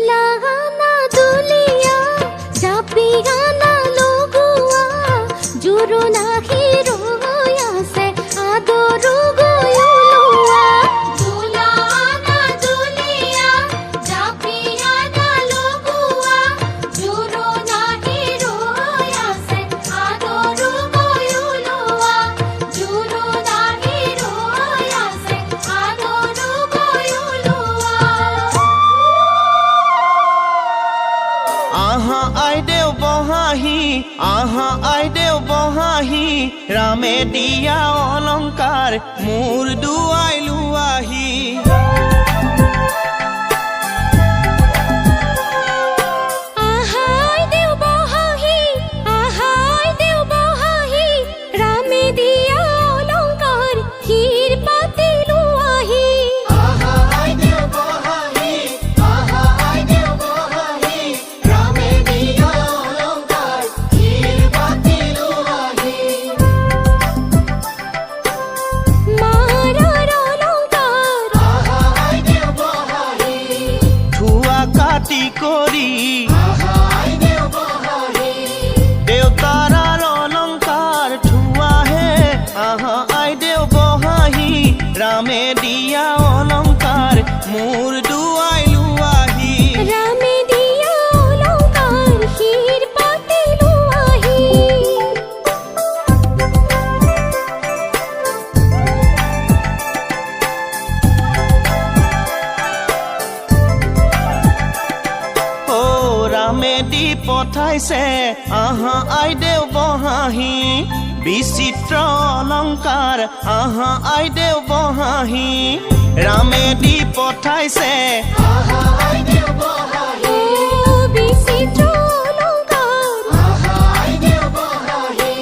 দুলাহানা দুলিয়া জাপিয়ানা লগোৱা জোৰোণা হিৰৈ আছে আদৰো গৈ ওলোৱা দুলাহানা দুলিয়া জাপিয়ানা লগোৱা জোৰোণা হিৰৈ আছে আদৰো গৈ ওলোৱা জোৰোণা হিৰৈ আছে আদৰো গৈ ওলোৱা আহা আইদেউ বহাহি আহা আইদেউ বহাহি ৰামে দিয়া অলংকাৰ মোৰ দুৱাই লোৱাহি আহাই দেউ বহাহি ৰামে দিয়া অলংকাৰ ক্ষীৰ পাতি লোৱাহি আহাই দেউ বহাহি ৰামে দিয়া অলংকাৰ ক্ষীৰ পাতি লোৱাহি মাৰাৰ অলংকাৰ আহাই দেউ বহাহি ধুৱা কাটি কৰি আহাই দেউ বহাহি দেউতাৰাৰ অলংকাৰ ধুৱাহে আহা আইদেউ বহাহি ৰামে দিয়া অলংকাৰ মোৰ দুৱাই লোৱাহি ৰামে দিয়া অলংকাৰ ক্ষীৰ পাতি লোৱাহি ও ৰামে দি পঠাইছে আহা আইদেউ বহাহি বিচিত্ৰ অলংকাৰ আহা আইদেউ বহাহি ৰামে দি পঠাইছে আহাই দেউ বহাহি বিচিত্ৰ অলংকাৰ আহাই দেউ বহাহি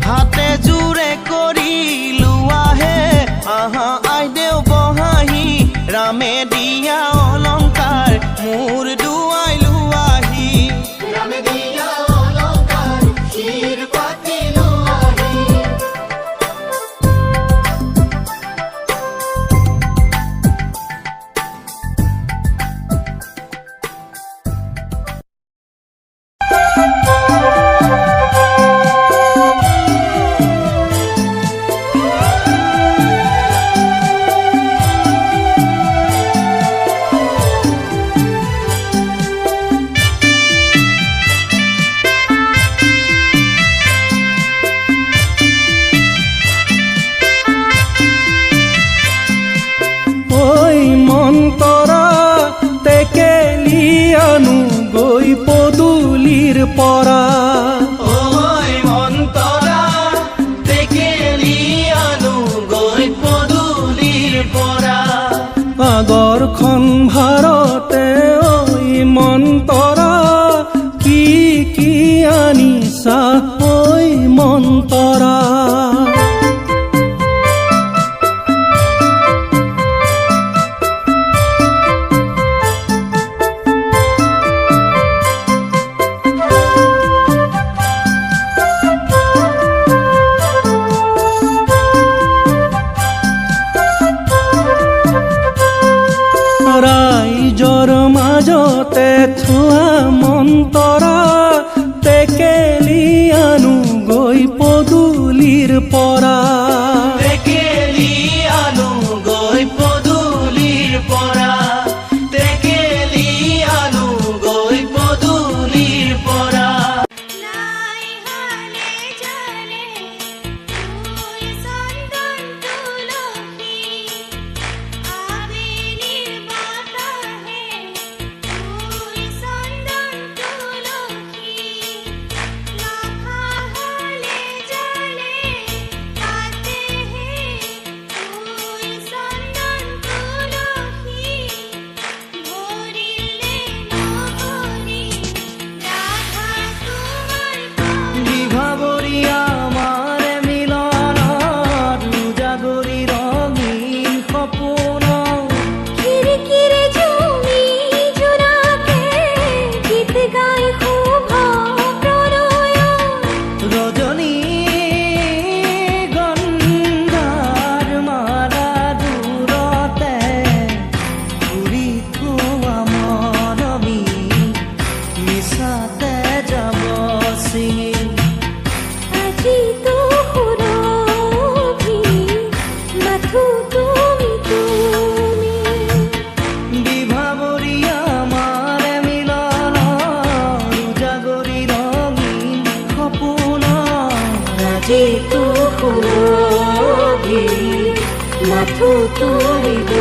হাতে জোৰে কৰি লোৱাহে আহা আইদেউ বহাহি ৰামে দিয়া অলংকাৰ মোৰ দুৱাই লোৱাহি ৰামে দিয়া অলংকাৰ ক্ষীৰ পাতি লোৱাহি ঐ মন্তৰা টেকেলিয়ানো গৈ পদূলিৰ পৰা ঐ মন্তৰা টেকেলি আনো গৈ পদূলিৰ পৰা আগৰখন ভাৰতে ঐ মন্তৰা কি কি আনিছা ঐ মন্তৰা ৰাইজৰ মাজতে থোৱা মন্তৰা টেকেলিয়ানো গৈ পদূলিৰ পৰা টেকেলি আনো গৈ পদূলিৰ পৰা টেকেলি আনো গৈ পদূলিৰ পৰা নাই হালে জানে তুই চন্দন তুলসী আবেলিৰ বাতাহে তুই চন্দন তুলসী লাখা হলে জানে যিটো সুৰভি মাথো তুলিব